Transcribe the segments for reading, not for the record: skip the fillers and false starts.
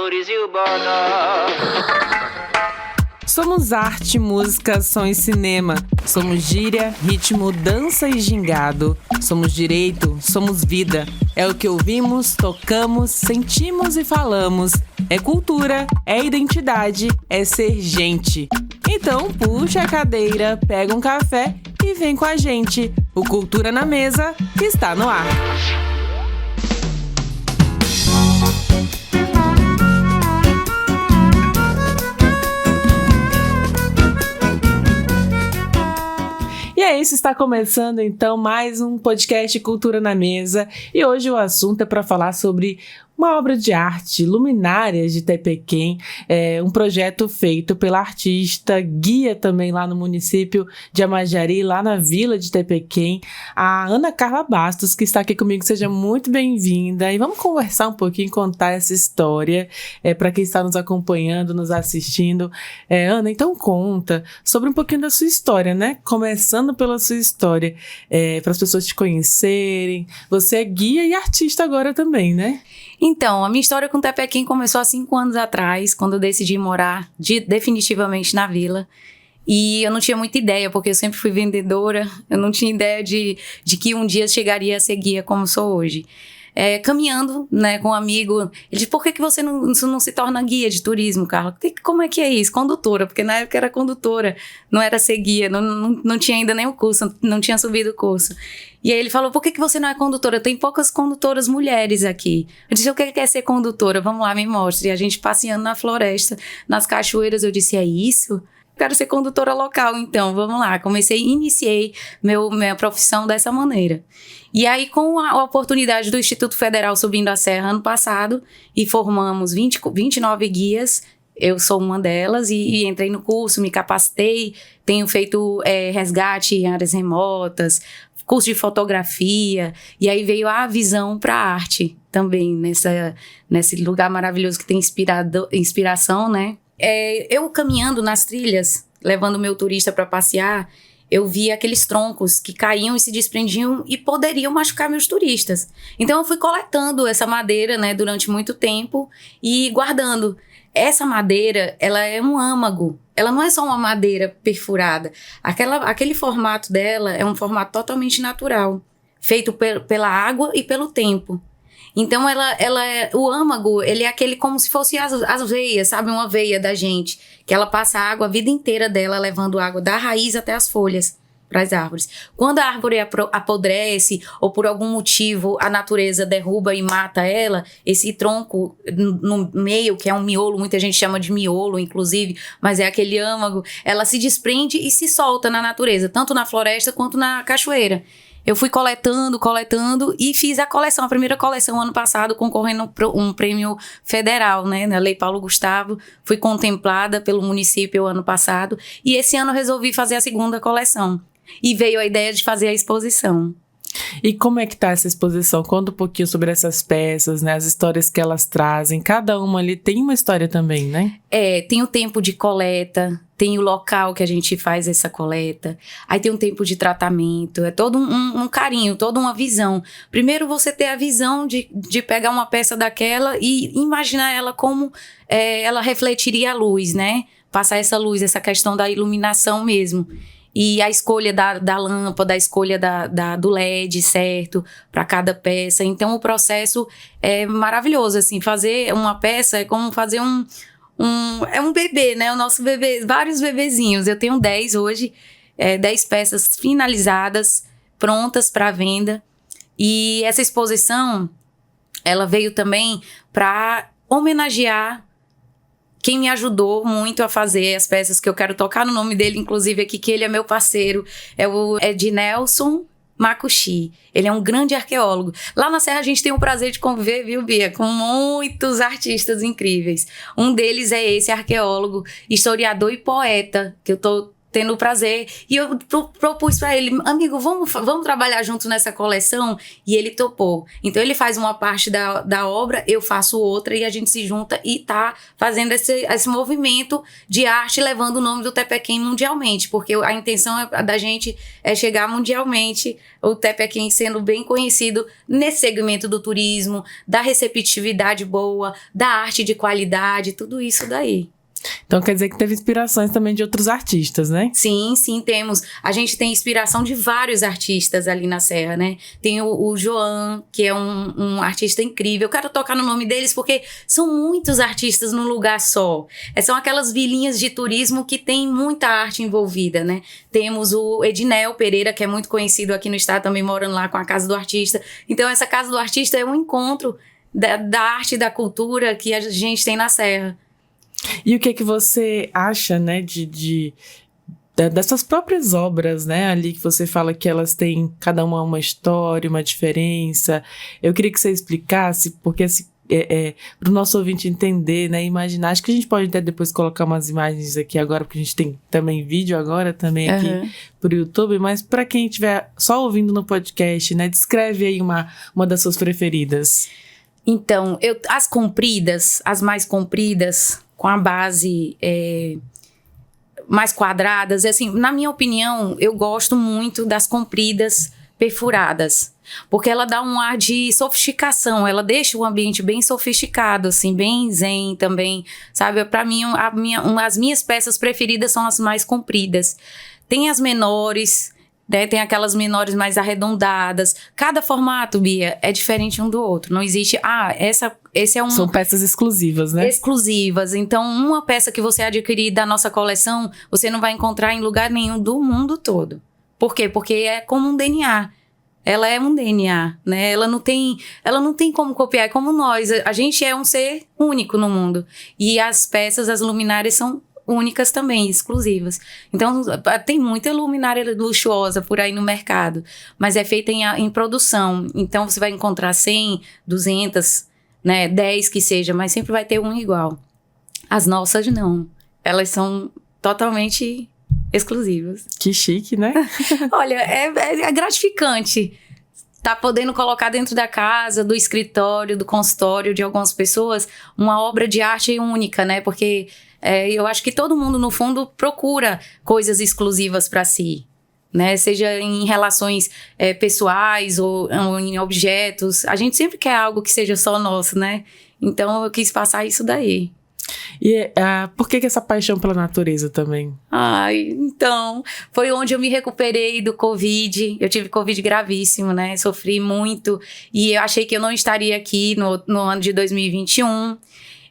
flores e o bodó. Somos arte, música, som e cinema. Somos gíria, ritmo, dança e gingado. Somos direito, somos vida. É o que ouvimos, tocamos, sentimos e falamos. É cultura, é identidade, é ser gente. Então puxa a cadeira, pega um café e vem com a gente. O Cultura na Mesa está no ar. E é isso, está começando então mais um podcast Cultura na Mesa. E hoje o assunto é para falar sobre uma obra de arte, Luminárias de Itapequém, um projeto feito pela artista, guia também lá no município de Amajari, lá na vila de Itapequém, a Ana Carla Bastos, que está aqui comigo. Seja muito bem-vinda e vamos conversar um pouquinho, contar essa história para quem está nos acompanhando, nos assistindo. Ana, então conta sobre um pouquinho da sua história, né? Começando pela sua história, para as pessoas te conhecerem. Você é guia e artista agora também, né? Então, a minha história com Itapequém começou há 5 anos atrás, quando eu decidi morar definitivamente na vila. E eu não tinha muita ideia, porque eu sempre fui vendedora, eu não tinha ideia de que um dia chegaria a ser guia como sou hoje. Caminhando, né, com um amigo, ele disse: por que você não se torna guia de turismo, Carla? Como é que é isso? Condutora, porque na época era condutora, não era ser guia, não tinha ainda nem o curso, não tinha subido o curso. E aí ele falou: por que você não é condutora? Tem poucas condutoras mulheres aqui. Eu disse: o que é ser condutora? Vamos lá, me mostre. E a gente passeando na floresta, nas cachoeiras, eu disse: é isso? Quero ser condutora local, então, vamos lá. Iniciei minha profissão dessa maneira. E aí, com a oportunidade do Instituto Federal Subindo a Serra ano passado, e formamos 29 guias, eu sou uma delas, e entrei no curso, me capacitei, tenho feito resgate em áreas remotas, curso de fotografia, e aí veio a visão para a arte também, nesse lugar maravilhoso que tem inspiração, né? Eu caminhando nas trilhas, levando meu turista para passear, eu vi aqueles troncos que caíam e se desprendiam e poderiam machucar meus turistas. Então eu fui coletando essa madeira, né, durante muito tempo e guardando. Essa madeira, ela é um âmago, ela não é só uma madeira perfurada. Aquele formato dela é um formato totalmente natural, feito pela água e pelo tempo. Então, o âmago, ele é aquele como se fosse as veias, sabe? Uma veia da gente, que ela passa a água a vida inteira dela, levando água da raiz até as folhas para as árvores. Quando a árvore apodrece ou por algum motivo a natureza derruba e mata ela, esse tronco no meio, que é um miolo, muita gente chama de miolo, inclusive, mas é aquele âmago, ela se desprende e se solta na natureza, tanto na floresta quanto na cachoeira. Eu fui coletando e fiz a primeira coleção ano passado, concorrendo um prêmio federal, né, na Lei Paulo Gustavo. Fui contemplada pelo município ano passado e esse ano eu resolvi fazer a segunda coleção. E veio a ideia de fazer a exposição. E como é que tá essa exposição? Conta um pouquinho sobre essas peças, né? As histórias que elas trazem. Cada uma ali tem uma história também, né? Tem o tempo de coleta, tem o local que a gente faz essa coleta, aí tem um tempo de tratamento, é todo um carinho, toda uma visão. Primeiro você ter a visão de pegar uma peça daquela e imaginar ela como ela refletiria a luz, né? Passar essa luz, essa questão da iluminação mesmo. E a escolha da lâmpada, a escolha do LED, certo, para cada peça. Então, o processo é maravilhoso, assim, fazer uma peça é como fazer um bebê, né, o nosso bebê, vários bebezinhos. Eu tenho 10 hoje, 10 peças finalizadas, prontas para venda. E essa exposição, ela veio também para homenagear quem me ajudou muito a fazer as peças, que eu quero tocar no nome dele, inclusive aqui, que ele é meu parceiro, é o Ednelson Macuxi. Ele é um grande arqueólogo. Lá na Serra a gente tem o prazer de conviver, viu, Bia, com muitos artistas incríveis. Um deles é esse arqueólogo, historiador e poeta, que eu tô tendo o prazer. E eu propus para ele, amigo, vamos trabalhar junto nessa coleção? E ele topou. Então ele faz uma parte da obra, eu faço outra, e a gente se junta e tá fazendo esse movimento de arte, levando o nome do Tepequém mundialmente, porque a intenção da gente é chegar mundialmente, o Tepequém sendo bem conhecido nesse segmento do turismo, da receptividade boa, da arte de qualidade, tudo isso daí. Então quer dizer que teve inspirações também de outros artistas, né? Sim, temos. A gente tem inspiração de vários artistas ali na Serra, né? Tem o Joan, que é um artista incrível. Eu quero tocar no nome deles porque são muitos artistas num lugar só. São aquelas vilinhas de turismo que tem muita arte envolvida, né? Temos o Edinel Pereira, que é muito conhecido aqui no estado, também morando lá com a Casa do Artista. Então essa Casa do Artista é um encontro da arte e da cultura que a gente tem na Serra. E o que você acha, né, dessas próprias obras, né, ali que você fala que elas têm cada uma história, uma diferença? Eu queria que você explicasse, porque assim, para o nosso ouvinte entender, né, imaginar. Acho que a gente pode até depois colocar umas imagens aqui agora, porque a gente tem também vídeo agora, também aqui pro YouTube, mas para quem estiver só ouvindo no podcast, né, descreve aí uma das suas preferidas. Então, as mais compridas, com a base mais quadradas, assim, na minha opinião, eu gosto muito das compridas perfuradas, porque ela dá um ar de sofisticação, ela deixa o ambiente bem sofisticado, assim, bem zen também, sabe? Para mim, as minhas peças preferidas são as mais compridas. Tem as menores, né? Tem aquelas menores mais arredondadas. Cada formato, Bia, é diferente um do outro. Não existe, esse é um... São peças exclusivas, né? Exclusivas. Então, uma peça que você adquirir da nossa coleção, você não vai encontrar em lugar nenhum do mundo todo. Por quê? Porque é como um DNA. Ela é um DNA, né? Ela não tem como copiar, é como nós. A gente é um ser único no mundo. E as peças, as luminárias são únicas também, exclusivas. Então, tem muita luminária luxuosa por aí no mercado, mas é feita em produção. Então, você vai encontrar 100, 200, né, 10 que seja, mas sempre vai ter um igual. As nossas, não. Elas são totalmente exclusivas. Que chique, né? Olha, é gratificante tá podendo colocar dentro da casa, do escritório, do consultório de algumas pessoas, uma obra de arte única, né? Porque eu acho que todo mundo, no fundo, procura coisas exclusivas para si, né? Seja em relações pessoais ou em objetos. A gente sempre quer algo que seja só nosso, né? Então, eu quis passar isso daí. E por que essa paixão pela natureza também? Então, foi onde eu me recuperei do Covid. Eu tive Covid gravíssimo, né? Sofri muito. E eu achei que eu não estaria aqui no ano de 2021.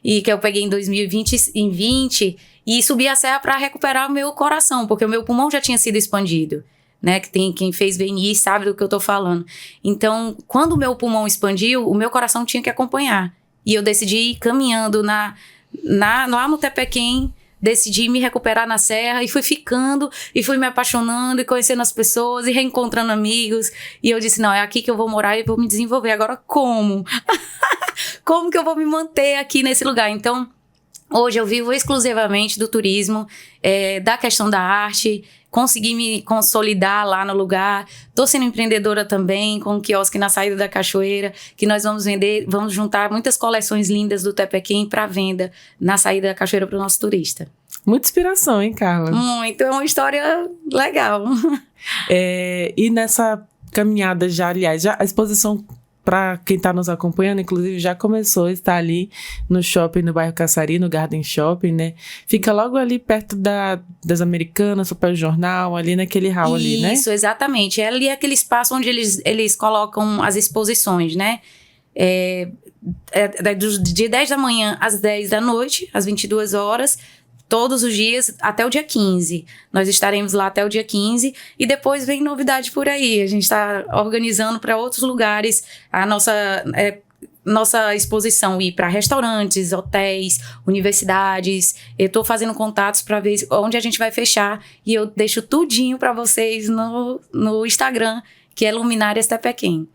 E que eu peguei em 2020 e subi a serra para recuperar o meu coração, porque o meu pulmão já tinha sido expandido, né? Quem fez VNI sabe do que eu tô falando. Então, quando o meu pulmão expandiu, o meu coração tinha que acompanhar. E eu decidi ir caminhando lá no Tepequém, decidi me recuperar na serra e fui ficando e fui me apaixonando e conhecendo as pessoas e reencontrando amigos. E eu disse, não, é aqui que eu vou morar e vou me desenvolver. Agora como? Como que eu vou me manter aqui nesse lugar? Então, hoje eu vivo exclusivamente do turismo, da questão da arte, consegui me consolidar lá no lugar. Tô sendo empreendedora também, com um quiosque na saída da cachoeira, que nós vamos juntar muitas coleções lindas do Tepequém para venda na saída da cachoeira para o nosso turista. Muita inspiração, hein, Carla? Muito, é uma história legal. E nessa caminhada já, aliás, a exposição, para quem está nos acompanhando, inclusive, já começou, está ali no shopping, no bairro Caçari, no Garden Shopping, né? Fica logo ali perto das Americanas, Papel Jornal, ali naquele hall ali, né? Isso, exatamente. É ali aquele espaço onde eles colocam as exposições, né? De 10 da manhã às 10 da noite, às 22 horas, todos os dias, até o dia 15. Nós estaremos lá até o dia 15 e depois vem novidade por aí. A gente está organizando para outros lugares a nossa exposição, ir para restaurantes, hotéis, universidades. Eu estou fazendo contatos para ver onde a gente vai fechar e eu deixo tudinho para vocês no Instagram, que é Luminárias Tepequém.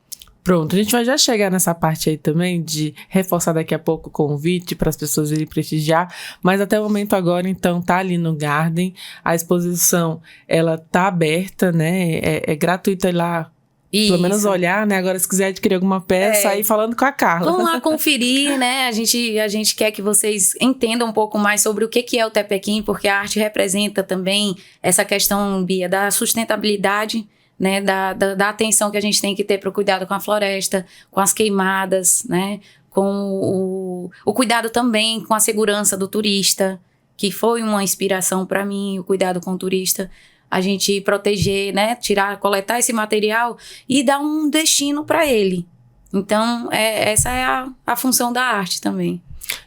Pronto, a gente vai já chegar nessa parte aí também de reforçar daqui a pouco o convite para as pessoas irem prestigiar, mas até o momento agora, então, tá ali no Garden, a exposição, ela tá aberta, né, é gratuita ir lá, pelo menos olhar, né, agora se quiser adquirir alguma peça, aí falando com a Carla. Vamos lá conferir, né, a gente quer que vocês entendam um pouco mais sobre o que é o Tepequim, porque a arte representa também essa questão, Bia, da sustentabilidade, né, da atenção que a gente tem que ter para o cuidado com a floresta, com as queimadas, né, com o cuidado também com a segurança do turista, que foi uma inspiração para mim, o cuidado com o turista, a gente proteger, né, coletar esse material e dar um destino para ele. Então, essa é a função da arte também.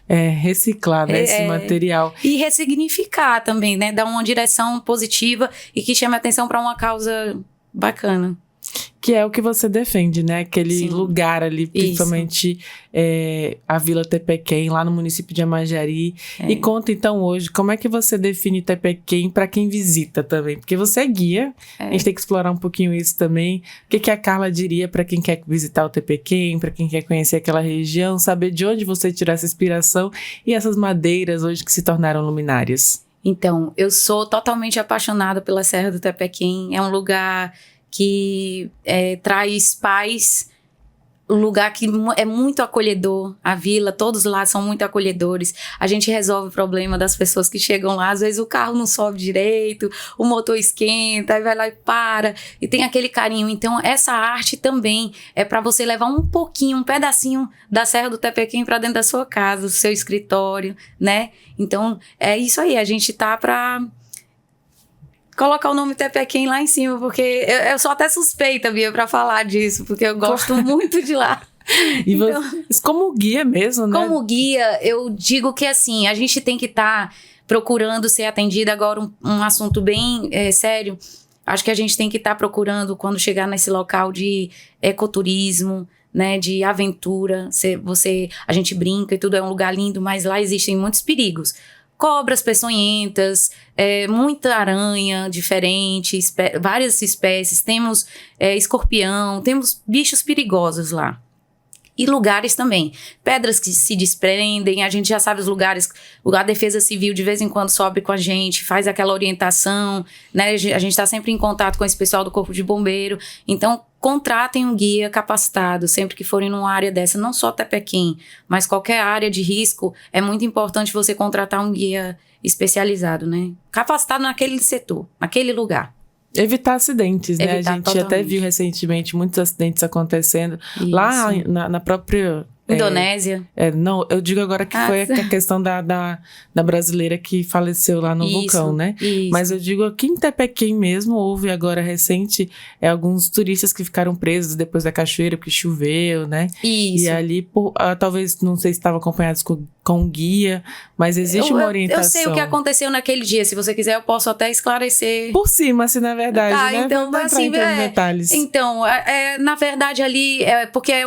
Reciclar, né, esse material. E ressignificar também, né, dar uma direção positiva e que chame atenção para uma causa bacana. Que é o que você defende, né? Aquele lugar ali, principalmente a Vila Tepequém, lá no município de Amajari. E conta então hoje, como é que você define Tepequém para quem visita também? Porque você é guia, a gente tem que explorar um pouquinho isso também. O que a Carla diria para quem quer visitar o Tepequém, para quem quer conhecer aquela região, saber de onde você tirou essa inspiração e essas madeiras hoje que se tornaram luminárias? Então, eu sou totalmente apaixonada pela Serra do Tepequém. É um lugar que traz paz, um lugar que é muito acolhedor. A vila, todos lá são muito acolhedores. A gente resolve o problema das pessoas que chegam lá. Às vezes o carro não sobe direito, o motor esquenta, aí vai lá e para. E tem aquele carinho. Então, essa arte também é para você levar um pouquinho, um pedacinho da Serra do Tepequém para dentro da sua casa, do seu escritório, né? Então, é isso aí. A gente tá para colocar o nome Tepequém lá em cima, porque eu sou até suspeita, Bia, pra falar disso, porque eu gosto muito de lá. E então, você, como guia mesmo, né? Como guia, eu digo que assim, a gente tem que estar procurando ser atendida. Agora, um assunto bem sério, acho que a gente tem que estar procurando, quando chegar nesse local de ecoturismo, né, de aventura, a gente brinca e tudo, é um lugar lindo, mas lá existem muitos perigos. Cobras peçonhentas, muita aranha diferente, várias espécies, temos escorpião, temos bichos perigosos lá. E lugares também, pedras que se desprendem, a gente já sabe os lugares, a Defesa Civil de vez em quando sobe com a gente, faz aquela orientação, né? A gente está sempre em contato com esse pessoal do Corpo de Bombeiro, então contratem um guia capacitado sempre que forem numa área dessa, não só Tepequém, mas qualquer área de risco, é muito importante você contratar um guia especializado, né? Capacitado naquele setor, naquele lugar. Evitar acidentes, né? Evitar a gente totalmente. até viu recentemente muitos acidentes acontecendo. Isso. Lá na própria... Indonésia. Não, eu digo agora que foi a questão da brasileira que faleceu lá no vulcão, né? Isso. Mas eu digo aqui em Tepequém mesmo, houve agora recente alguns turistas que ficaram presos depois da cachoeira, porque choveu, né? Isso. E ali, talvez, não sei se estavam acompanhados com guia, mas existe uma orientação. Eu sei o que aconteceu naquele dia, se você quiser eu posso até esclarecer. Por cima, assim, na verdade, né? Então, Vamos entrar em detalhes. Então, na verdade ali, porque é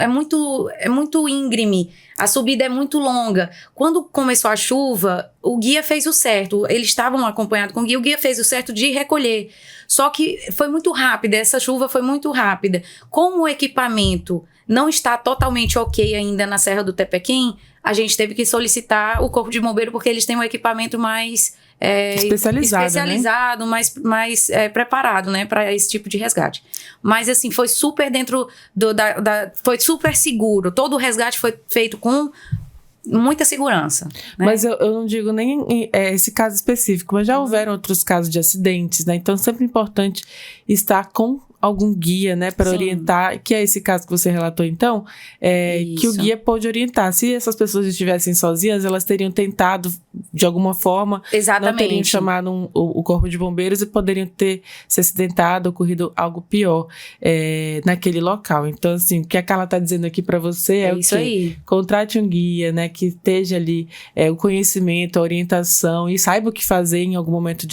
muito íngreme, a subida é muito longa. Quando começou a chuva, o guia fez o certo, eles estavam acompanhados com o guia fez o certo de recolher. Só que foi muito rápida, essa chuva foi muito rápida. Como o equipamento não está totalmente ok ainda na Serra do Tepequém, a gente teve que solicitar o Corpo de Bombeiro, porque eles têm um equipamento mais especializado, né? mais preparado, né, para esse tipo de resgate. Mas assim, foi super dentro foi super seguro. Todo o resgate foi feito com muita segurança, né? Mas eu não digo nem esse caso específico, mas já houveram outros casos de acidentes, né? Então, sempre é importante estar com algum guia, né, para orientar, que é esse caso que você relatou, então, que o guia pode orientar. Se essas pessoas estivessem sozinhas, elas teriam tentado, de alguma forma, Exatamente. Não teriam chamado o Corpo de Bombeiros e poderiam ter se acidentado, ocorrido algo pior naquele local. Então, assim, o que a Carla está dizendo aqui para você é o isso quê? Aí. Contrate um guia, né, que esteja ali o conhecimento, a orientação e saiba o que fazer em algum momento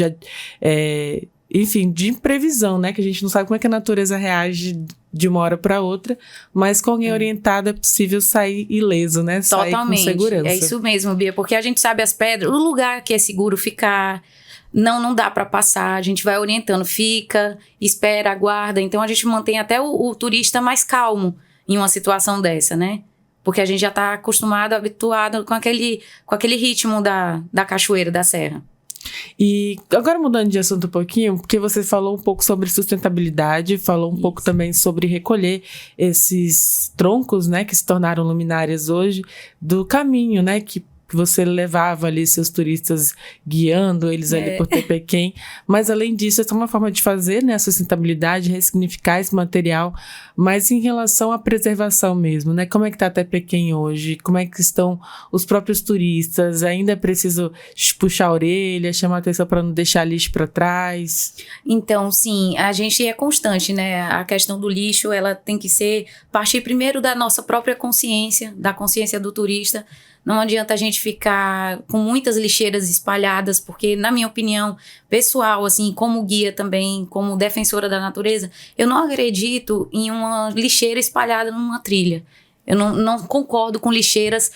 enfim, de imprevisão, né? Que a gente não sabe como é que a natureza reage de uma hora para outra, mas com alguém orientado é possível sair ileso, né? Sair Totalmente. com segurança. É isso mesmo, Bia, porque a gente sabe as pedras, o lugar que é seguro ficar, não dá para passar, a gente vai orientando, fica, espera, aguarda. Então a gente mantém até o turista mais calmo em uma situação dessa, né? Porque a gente já está acostumado, habituado com aquele ritmo da cachoeira, da serra. E agora mudando de assunto um pouquinho, porque você falou um pouco sobre sustentabilidade, falou um pouco também sobre recolher esses troncos, né, que se tornaram luminárias hoje, do caminho, né, que você levava ali seus turistas guiando eles ali por Tepequém. Mas além disso, essa é uma forma de fazer, né, a sustentabilidade, ressignificar esse material, mas em relação à preservação mesmo, né? Como é que está Tepequém hoje? Como é que estão os próprios turistas? Ainda é preciso puxar a orelha, chamar a atenção para não deixar lixo para trás? Então, sim, a gente é constante, né? A questão do lixo, ela tem que partir primeiro da nossa própria consciência, da consciência do turista. Não adianta a gente ficar com muitas lixeiras espalhadas, porque, na minha opinião pessoal, assim, como guia também, como defensora da natureza, eu não acredito em uma lixeira espalhada numa trilha. Eu não concordo com lixeiras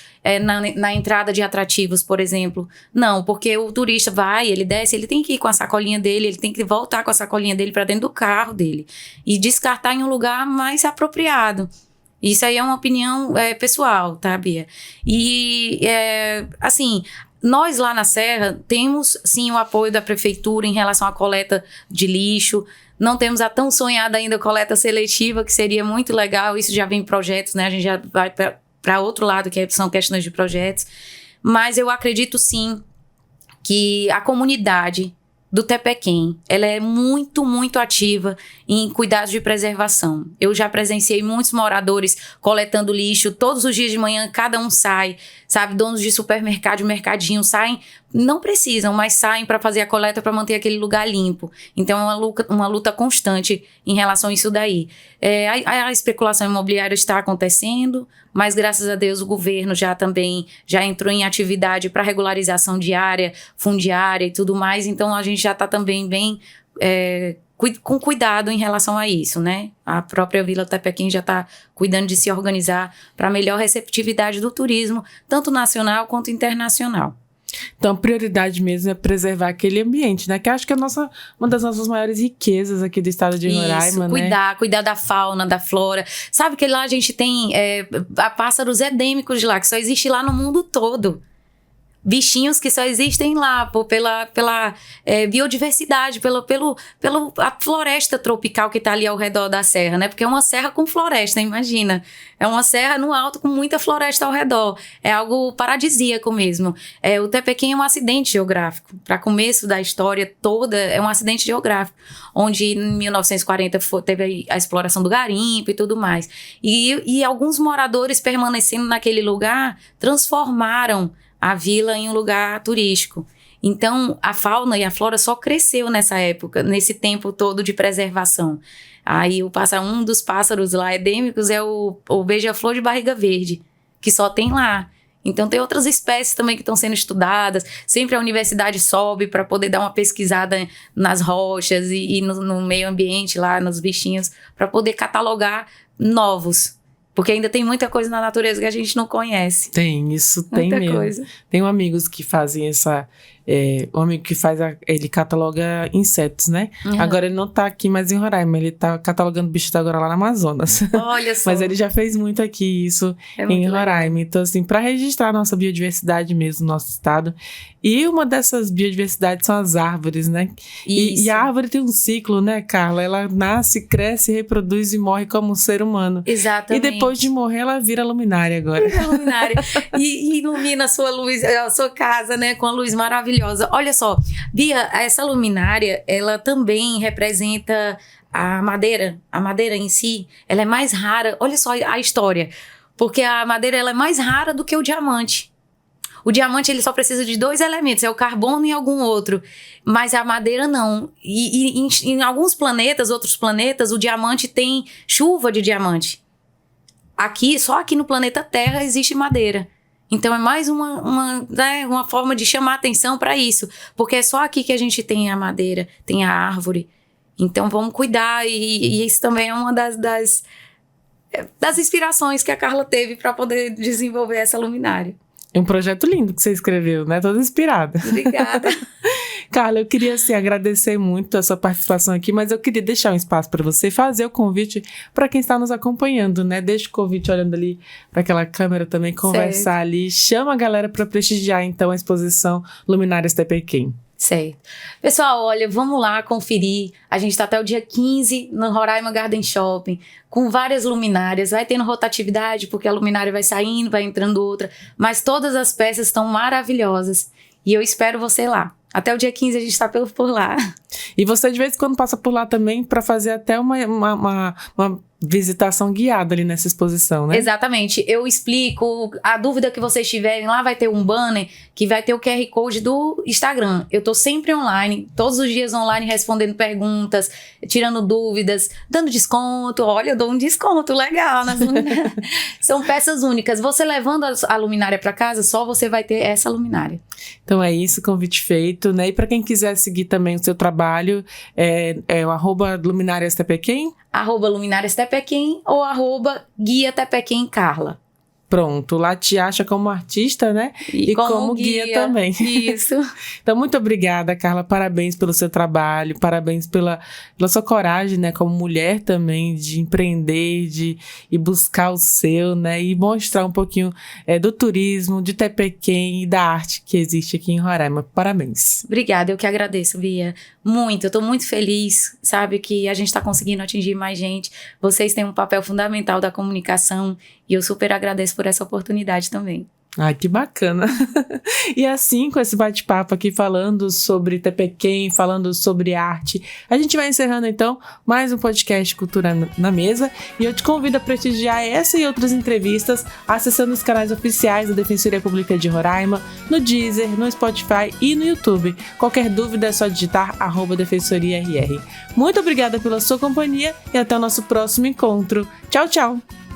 na entrada de atrativos, por exemplo. Não, porque o turista vai, ele desce, ele tem que ir com a sacolinha dele, ele tem que voltar com a sacolinha dele para dentro do carro dele e descartar em um lugar mais apropriado. Isso aí é uma opinião pessoal, tá, Bia? E, assim, nós lá na Serra temos, sim, o apoio da prefeitura em relação à coleta de lixo. Não temos a tão sonhada ainda coleta seletiva, que seria muito legal. Isso já vem em projetos, né? A gente já vai para outro lado, que são questões de projetos. Mas eu acredito, sim, que a comunidade do Tepequém, ela é muito, muito ativa em cuidados de preservação. Eu já presenciei muitos moradores coletando lixo, todos os dias de manhã cada um sai, sabe, donos de supermercado, mercadinho, saem, não precisam, mas saem para fazer a coleta para manter aquele lugar limpo. Então é uma luta constante em relação a isso daí. A especulação imobiliária está acontecendo, mas graças a Deus o governo já entrou em atividade para regularização de área fundiária e tudo mais, então a gente já está também bem com cuidado em relação a isso, né? A própria Vila Tepequém já está cuidando de se organizar para melhor receptividade do turismo, tanto nacional quanto internacional. Então, a prioridade mesmo é preservar aquele ambiente, né? Que acho que é uma das nossas maiores riquezas aqui do estado de Roraima, né? Cuidar da fauna, da flora. Sabe que lá a gente tem pássaros endêmicos de lá, que só existe lá no mundo todo. Bichinhos que só existem lá pela biodiversidade, pela floresta tropical que está ali ao redor da serra, né? Porque é uma serra com floresta, imagina. É uma serra no alto com muita floresta ao redor. É algo paradisíaco mesmo. O Tepequém é um acidente geográfico. Para começo da história toda, é um acidente geográfico. Onde em 1940 teve a exploração do garimpo e tudo mais. E alguns moradores permanecendo naquele lugar transformaram a vila em um lugar turístico. Então, a fauna e a flora só cresceu nessa época, nesse tempo todo de preservação. Aí, um dos pássaros lá endêmicos é o beija-flor de barriga verde, que só tem lá. Então, tem outras espécies também que estão sendo estudadas. Sempre a universidade sobe para poder dar uma pesquisada nas rochas e no meio ambiente lá, nos bichinhos, para poder catalogar novos. Porque ainda tem muita coisa na natureza que a gente não conhece. Tem, isso tem muita mesmo. Coisa. Tem amigos que fazem um amigo que ele cataloga insetos, né? Uhum. Agora ele não tá aqui mais em Roraima, ele tá catalogando bichos agora lá no Amazonas. Olha só. Mas ele já fez muito aqui isso em Roraima. Então, assim, para registrar a nossa biodiversidade mesmo no nosso estado. E uma dessas biodiversidades são as árvores, né? E a árvore tem um ciclo, né, Carla? Ela nasce, cresce, reproduz e morre como um ser humano. Exatamente. E depois de morrer, ela vira luminária agora. Vira luminária. E ilumina a sua luz, a sua casa, né? Com a luz maravilhosa. Olha só, Bia, essa luminária, ela também representa a madeira. A madeira em si, ela é mais rara. Olha só a história. Porque a madeira, ela é mais rara do que o diamante. O diamante, ele só precisa de 2 elementos, é o carbono e algum outro. Mas a madeira não. E em alguns planetas, outros planetas, o diamante tem chuva de diamante. Só aqui no planeta Terra existe madeira. Então é mais uma forma de chamar atenção para isso. Porque é só aqui que a gente tem a madeira, tem a árvore. Então vamos cuidar. E isso também é uma das inspirações que a Carla teve para poder desenvolver essa luminária. É um projeto lindo que você escreveu, né? Toda inspirada. Obrigada. Carla, eu queria assim, agradecer muito a sua participação aqui, mas eu queria deixar um espaço para você fazer o convite para quem está nos acompanhando, né? Deixa o convite olhando ali para aquela câmera também, conversar ali. Chama a galera para prestigiar então a exposição Luminárias Tepequém. Certo. Pessoal, olha, vamos lá conferir. A gente está até o dia 15 no Roraima Garden Shopping, com várias luminárias. Vai tendo rotatividade, porque a luminária vai saindo, vai entrando outra. Mas todas as peças estão maravilhosas. E eu espero você lá. Até o dia 15 a gente está por lá. E você de vez em quando passa por lá também para fazer até uma visitação guiada ali nessa exposição, né? Exatamente. Eu explico. A dúvida que vocês tiverem, lá vai ter um banner que vai ter o QR Code do Instagram. Eu tô sempre online, todos os dias online, respondendo perguntas, tirando dúvidas, dando desconto. Olha, eu dou um desconto legal nas luminárias. São peças únicas. Você levando a luminária para casa, só você vai ter essa luminária. Então é isso, convite feito, né? E para quem quiser seguir também o seu trabalho, é o @luminariastepequém? @luminariastepequém ou @guia Tepequém Carla. Pronto, lá te acha como artista, né? E como guia também. Isso. Então, muito obrigada, Carla. Parabéns pelo seu trabalho, parabéns pela sua coragem, né? Como mulher também, de empreender, de ir buscar o seu, né? E mostrar um pouquinho do turismo, de Tepequém e da arte que existe aqui em Roraima. Parabéns. Obrigada, eu que agradeço, Bia. Muito, eu tô muito feliz, sabe? Que a gente tá conseguindo atingir mais gente. Vocês têm um papel fundamental da comunicação e eu super agradeço por essa oportunidade também. Ai, que bacana. E assim, com esse bate-papo aqui falando sobre Tepequém, falando sobre arte, a gente vai encerrando então mais um podcast Cultura na Mesa e eu te convido a prestigiar essa e outras entrevistas acessando os canais oficiais da Defensoria Pública de Roraima, no Deezer, no Spotify e no YouTube. Qualquer dúvida é só digitar @defensoriarr. Muito obrigada pela sua companhia e até o nosso próximo encontro. Tchau, tchau!